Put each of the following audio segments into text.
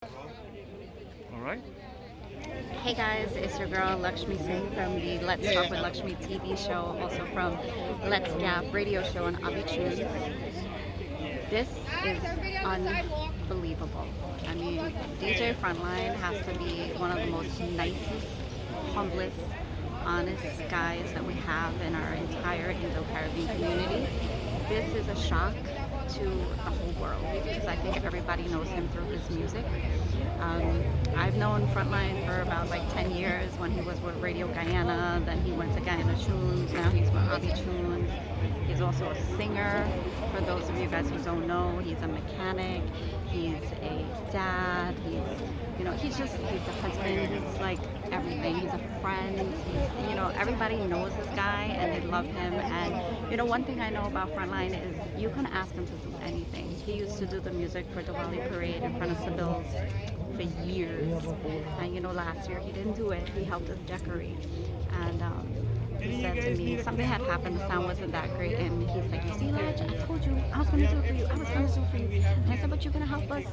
All right. Hey guys, it's your girl Lakshmi Singh from the Let's Talk with Lakshmi TV show, also from Let's Gap radio show on iTunes. This is unbelievable. I mean, DJ Frontline has to be one of the most nicest, humblest, honest guys that we have in our entire Indo-Caribbean community. This is a shock to the whole world because I think everybody knows him through his music. I've known Frontline for about like 10 years when he was with Radio Guyana, then he went to Guyana Tunes, now he's with Avi Tunes. He's also a singer. For those of you guys who don't know, he's a mechanic, he's a dad, he's a husband, he's like everything. He's a friend, everybody knows this guy and they love him. And one thing I know about Frontline is you can ask him to do anything. He used to do the music for Diwali Parade in front of Sybil's for years. And last year he didn't do it. He helped us decorate. And he said to me, something had happened, the sound wasn't that great, and he's like, you see, Ledge, I told you, I was going to do it for you, And I said, but you're going to help us,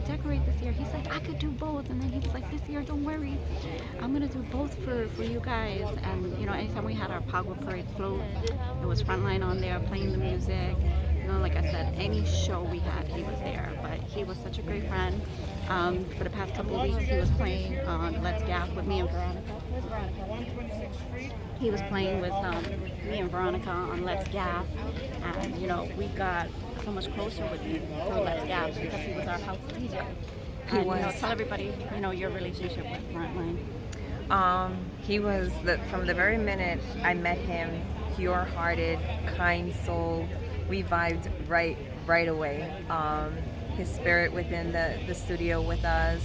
decorate this year. He's like, I could do both. And then he was like, this year, don't worry, I'm going to do both for you guys. And, anytime we had our Pagua Parade float, it was Frontline on there playing the music. Like I said, any show we had, he was there. But he was such a great friend. For the past couple of weeks, he was playing on Let's Gap with me and Veronica. Where's Veronica? He was playing with me and Veronica on Let's Gap, and we got so much closer with him through Let's Gap because he was our house DJ. And, tell everybody, your relationship with Frontline. He was from the very minute I met him, pure-hearted, kind soul. We vibed right away. His spirit within the studio with us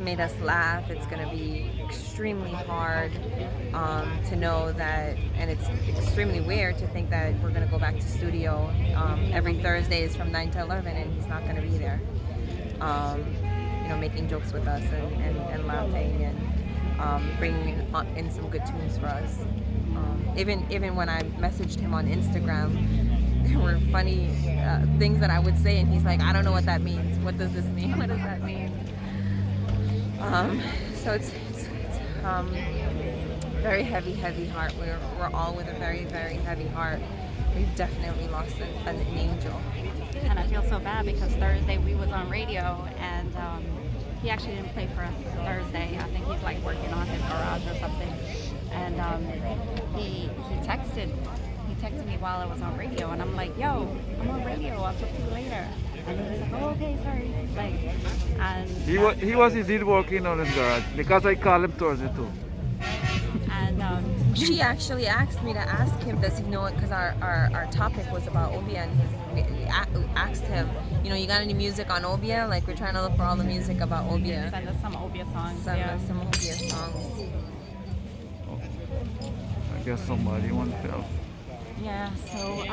made us laugh. It's going to be extremely hard to know that, and it's extremely weird to think that we're going to go back to studio every Thursdays from 9 to 11 and he's not going to be there, making jokes with us and laughing and bringing in some good tunes for us. Even when I messaged him on Instagram, there were funny things that I would say and he's like, I don't know what that means. What does this mean? What does that mean? So it's very heavy heart. We're all with a very heavy heart. We've definitely lost an angel. And I feel so bad because Thursday we was on radio and he actually didn't play for us Thursday. I think he's like working on his garage or something. And he texted me while I was on radio and I'm like, yo, I'm on radio, I'll talk to you later. And he was like, oh, okay, sorry. And He was indeed working on his garage because I called him Thursday too. And she actually asked me to ask him, does he know it? Because our topic was about Obia, and we asked him, you got any music on Obia? Like, we're trying to look for all the music about Obia. Send us some Obia songs. Send us some Obia songs. Oh, I guess somebody wants to. Yeah, so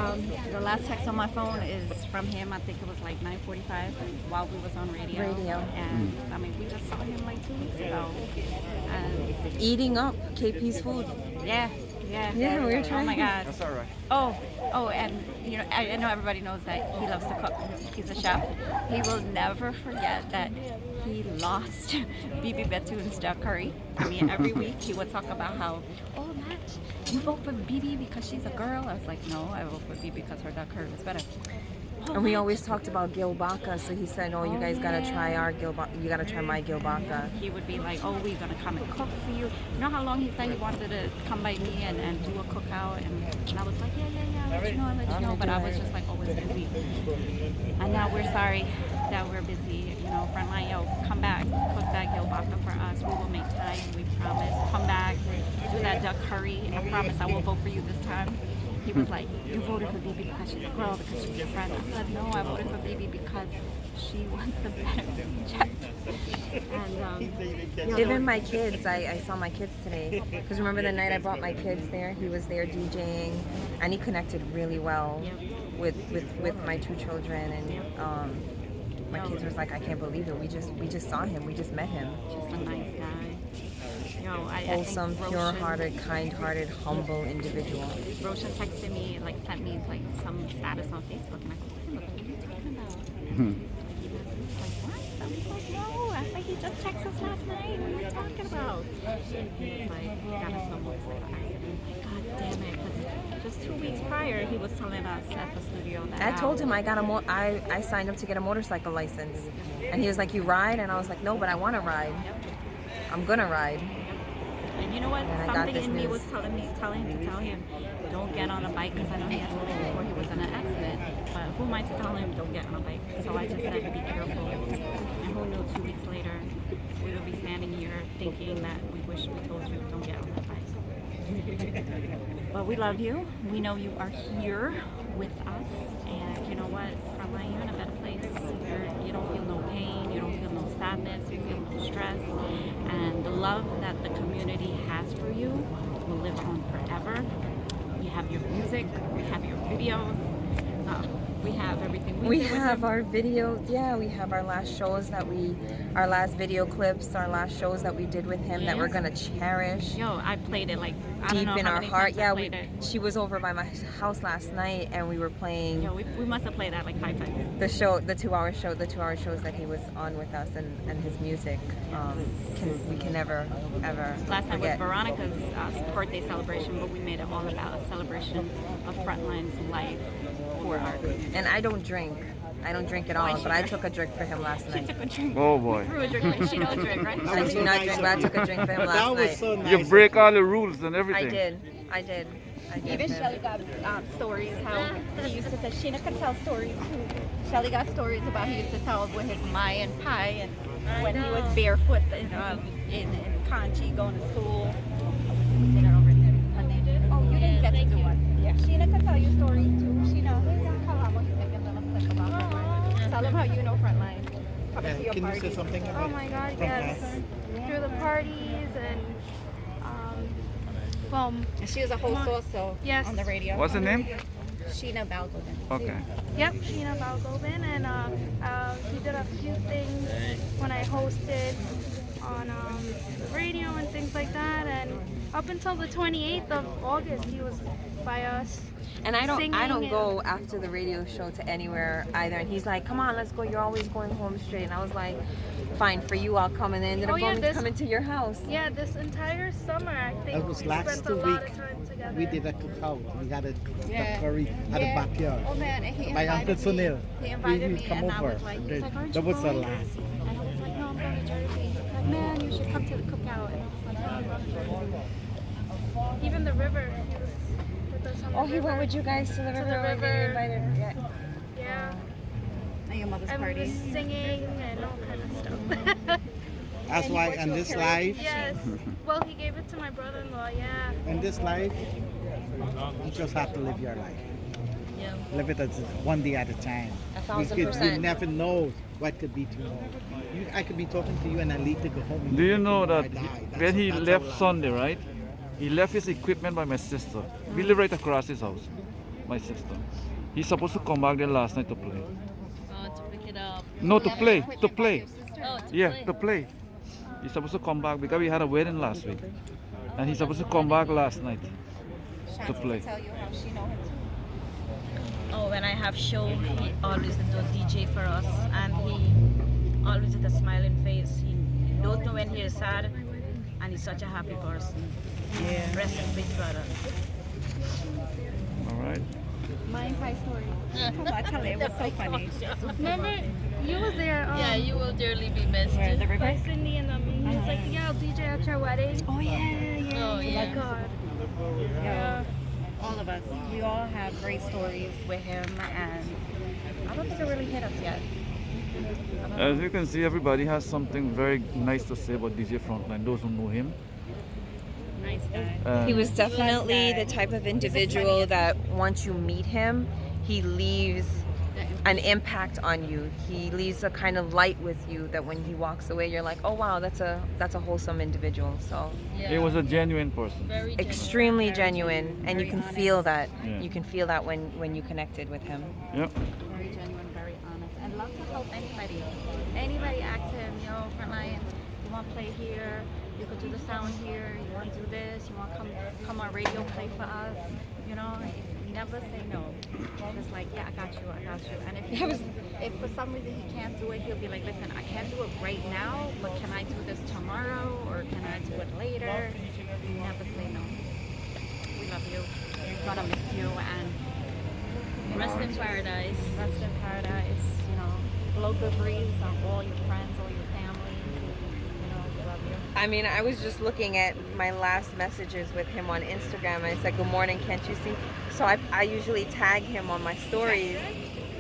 the last text on my phone is from him. I think it was like 9:45 while we was on radio. And I mean, we just saw him like 2 weeks ago. And eating up KP's food. Yeah, we were trying. That's Oh my God. all right. Oh, and I know everybody knows that he loves to cook. He's a chef. He will never forget that he lost Bibi Betoon's duck curry. I mean, every week he would talk about how, oh, Match, you vote for Bibi because she's a girl. I was like, no, I vote for Bibi because her duck curry was better. Oh, and we always talked about gilbaka, so he said, "Oh, you guys gotta try our gilbaka. You gotta try my gilbaka." He would be like, "Oh, we're gonna come and cook for you." You know how long he said he wanted to come by me and do a cookout, and I was like, "Yeah, I'll let you know." But I was just like always busy. And now we're sorry that we're busy. Frontline, yo, come back, cook that gilbaka for us. We will make time. We promise. Come back, do that duck curry. I promise I will vote for you this time. He was like, you voted for Bibi because she's a girl, because she's your friend. I said, no, I voted for Bibi because she was the better chef. And even my kids, I saw my kids today. Because remember the night I brought my kids there? He was there DJing, and he connected really well with my two children. And my kids was like, I can't believe it. We just saw him. We just met him. Just a nice guy. Wholesome, pure-hearted, kind-hearted, humble individual. Roshan texted me, sent me some status on Facebook, and I go, what are you talking about? He was like, what? just texted us last night. What are you talking about? He's like, got in some motorcycle accident. God damn it. 'Cause just 2 weeks prior, he was telling us at the studio that I told him I signed up to get a motorcycle license, and he was like, "You ride?" And I was like, "No, but I want to ride. I'm gonna ride." And you know what? And I got Something this in me news. was telling him, don't get on a bike, because I know he had told me before he was in an accident. But who am I to tell him don't get on a bike? So I just said, be careful. And who knew 2 weeks later we would be standing here thinking that we wish we told you don't get on that bike. But we love you. We know you are here with us, and you know what? Frontline, you're in a better place. You don't feel no pain. You don't feel no sadness. You feel no stress, and the love that the community has for you will live on forever. We have your music. We have your videos. We have everything. We have our videos. Yeah, we have our last video clips, our last shows that we did with him that we're gonna cherish. Yo, I played it like deep in our heart. Yeah, she she was over by my house last night, and we were playing. Yeah, we must have played that like 5 times. The show, the 2-hour shows that he was on with us, and his music. We can never ever Last time forget. was Veronica's birthday celebration, but we made it all about a celebration of Frontline's life for our. And I don't drink. I don't drink at all, but I took a drink for him last She night. took a drink. Oh boy. Threw a drink like she don't drink, right? I do not drink, but I took a drink for him last That was night. so nice. You break all the rules and everything. I did. Even Shelly got stories how he used to say, Sheena can tell stories too. Shelly got stories about he used to tell with his Mayan pie and when he was barefoot in Kanchi going to school. We did it over there. Oh, you didn't get to do one. Yeah. Sheena can tell you stories too. Sheena, tell them how you know Frontline. Coming to your Can you party. say something Oh about my God, Frontline? yes. Through the parties and, well, And she was a host also Yes. on the radio. What's the name? Sheena Balgobin. Okay. yep, Sheena Balgobin, and he did a few things when I hosted on the radio and things like that, and up until the 28th of August, he was by us. And I don't Singing go after the radio show to anywhere either. And he's like, "Come on, let's go. You're always going home straight." And I was like, "Fine, for you, I'll come." And then ended up coming to your house. Yeah, this entire summer, I think That was we last spent a lot week. of time together. We did a cookout. We had a Yeah. curry at the backyard. Oh man, and he My invited Uncle me. Sunil. He invited He me, come and I over. was like, he's like, aren't That you was the going? last. And I was like, no, I'm going to Jersey. He's like, man, you should come to the cookout. And I was like, oh, I love Jersey. Even the river, he was with us on the Oh, he river. went with you guys to the river. the when you river. invited. Yeah. Yeah, At your mother's and we party. were singing and all kind of stuff. That's why in this life, Yes. Well, he gave it to my brother-in-law. Yeah. in this life, you just have to live your life. Yeah. Live it as one day at a time. 1,000%. You never know what could be tomorrow. I could be talking to you and I leave to go home. Do you know I that die. when he That's left our life. Sunday, right? He left his equipment by my sister. We live right across his house. My sister. He's supposed to come back there last night to play. To pick it up. No, to play. To play. Oh, to Yeah, play. to play. He's supposed to come back because we had a wedding last week. And he's supposed to come back last night to play. Tell you how she know him too. Oh, when I have show, he always does DJ for us, and he always with a smiling face. He don't know when he is sad, and he's such a happy person. Yeah. Rest in peace, brother. All right. My pie story. Come on, tell it. It was so funny. Remember, you was there. Yeah, you will dearly be missed. Where, the river? By Cindy and he was like, "Yeah, I'll DJ at your wedding." Oh yeah, yeah. Oh, Oh my yeah. God. Yeah. All of us. We all have great stories with him, and I don't think it really hit us yet. As you can see, everybody has something very nice to say about DJ Frontline, those who know him. Nice guy. He was definitely guy. the type of individual that once you meet him, he leaves an impact on you. He leaves a kind of light with you that when he walks away, you're like, oh wow, that's a wholesome individual. So Yeah. He was a genuine person. Very genuine. extremely genuine, and you can feel that. Yeah. You can feel that when you connected with him. Yep. Very genuine, very honest, and love to help anybody. Anybody asks him, yo, Frontline, you want to play here? You could do the sound here. You want to do this? You want to come on radio, play for us? You know, never say no. It's like, yeah, I got you. And if for some reason he can't do it, he'll be like, listen, I can't do it right now, but can I do this tomorrow or can I do it later? Never say no. We love you. We're gonna miss you and Rest in paradise. rest in paradise. You know, blow good breeze on all your friends, all your family. You know, we love you. I mean, I was just looking at my last messages with him on Instagram, and I said, "Good morning, can't you see?" So I usually tag him on my stories,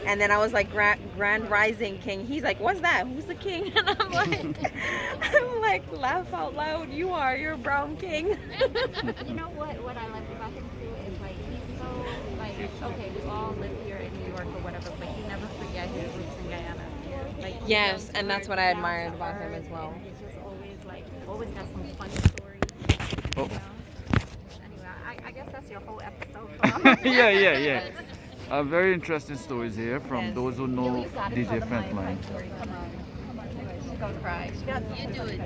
and then I was like, "Grand Rising King." He's like, "What's that? Who's the king?" And I'm like, laugh out loud. You're a brown king. You know what I like about him too is like he's so like okay, we all live here in New York or whatever, but he never forget his roots in Guyana. Like he Yes, loves and that's words what I down admired to about him earth, as well. and he's just always got some funny stories. Oh. You know? Anyway, I guess that's your whole episode. Yeah. Very interesting stories here from Yes. those who know You gotta DJ tell the Maya Frontline. Pie story. Come on. She's gonna cry. She got You do it.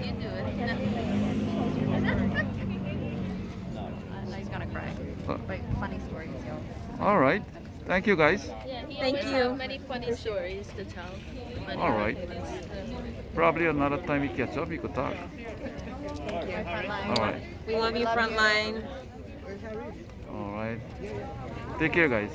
She's gonna cry. But funny stories, yo. All right. Thank you, guys. Thank you. Many funny stories to tell. All right. Probably another time we catch up, we could talk. All right. We love you, Frontline. All right. Take care, guys.